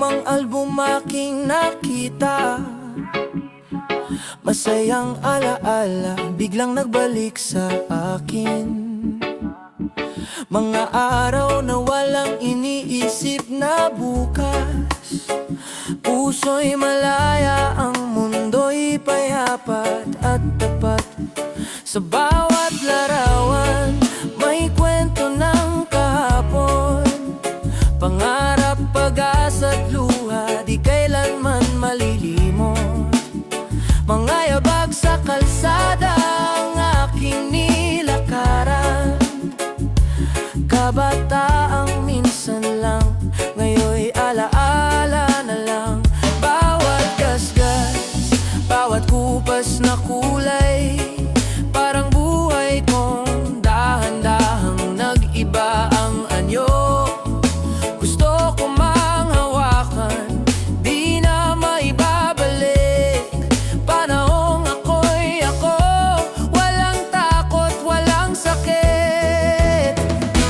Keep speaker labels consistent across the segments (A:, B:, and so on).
A: lumang album aking nakita. Masayang alaala biglang nagbalik sa akin. Mga araw na walang iniisip na bukas. Puso'y malaya, ang mundo'y payapat at tapat. Sa bawat larawan, may kwento ng kahapon. Pangarap, pag-asa at luha, di kailanman malilimot. Mga yabag sa kalsada ang aking nilakaran. Kabataang minsan lang, ngayon'y alaala na lang. Bawat gasgas, bawat kupas na kulay, parang buhay kong dahan-dahang nag-iba ang anyo. Gusto ko mang hawakan, di na maibabalik. Panahong ako'y ako, walang takot, walang sakit.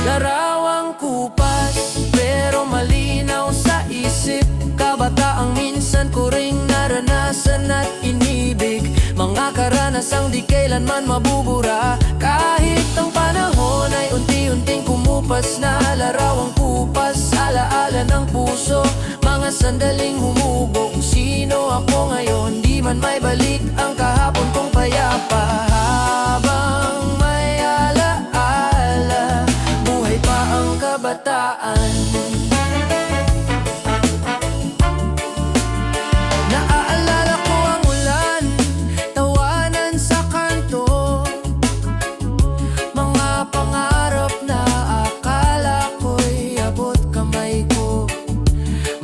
A: Larawang kupas, pero malinaw sa isip. Kabataang minsan ko ring naranasan at inibig. Mga karanasang di kailanman mabubura. Kahit ang panahon ay unti-unting kumupas na. Larawang kupas, alaala ng puso. Mga sandaling humubo. Kung sino ako ngayon, di man may balik ang kahapon kong payapa. Habang may alaala, buhay pa ang kabataan. Naaalala ko ang ulan, tawanan sa kanto. Mga pangarap na akala ko'y abot kamay ko.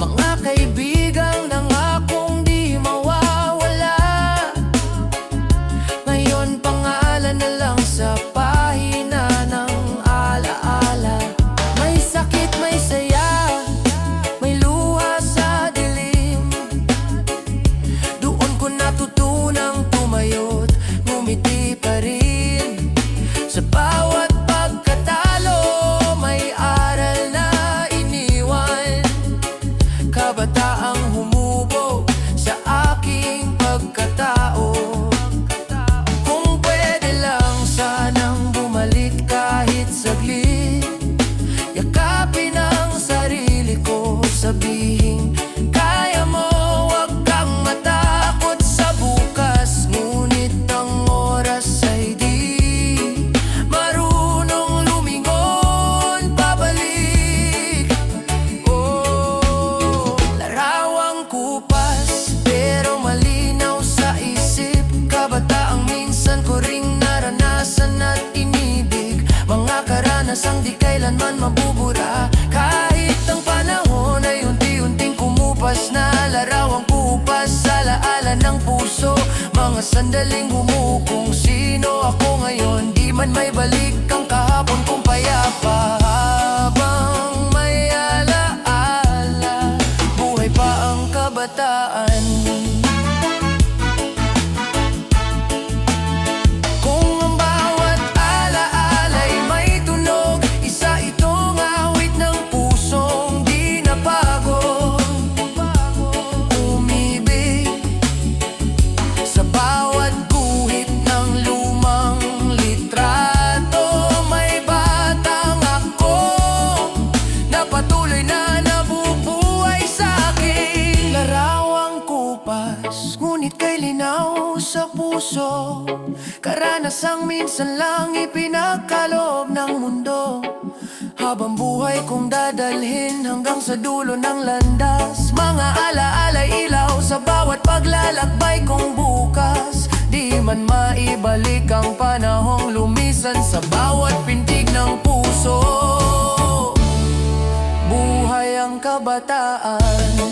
A: Mga kaibigang nangakong di mawawala. Ngayon pangalan na lang sa pahina ng alaala. May sakit, may saya, may luha sa dilim. Doon ko natutunang tumayo't ngumiti pa rin. Sa bawat pagkatalo, may aral na iniwan. Kabataang humubo sa aking pagkatao. Kung pwede lang sanang bumalik kahit saglit. Yakapin ang sarili ko, sabihin kaya mo, wag kang matakot sa bukas. Ngunit ang oras ay di marunong lumingon pabalik. Oh, larawang kupas, pero malinaw sa isip. Kabataang minsan ko ring naranasan at inibig. Mga karanasang di kailanman mabubura. Kahit ang panahon ay unti-unting kumupas na. Larawang kupas, alaala ng puso. Mga sandaling humukong sino ako ngayon, di man may balik ang kahapon kong payapa. Habang may alaala, buhay pa ang kabataan. Kung ang bawat alaala'y may tunog, isa itong awit ng pusong di napagod. Umibig sa bawat guhit ng lumang litrato. May batang ako na patuloy na nabubuhay sa akin. Larawang kupas, ngunit kay linaw sa puso. Karanasang minsan lang ipinagkaloob ng mundo. Habang buhay kong dadalhin hanggang sa dulo ng landas. Mga alaala ilaw sa bawat paglalakbay kong bukas. Di man maibalik ang panahong lumisan sa bawat pintig ng puso. Buhay ang kabataan.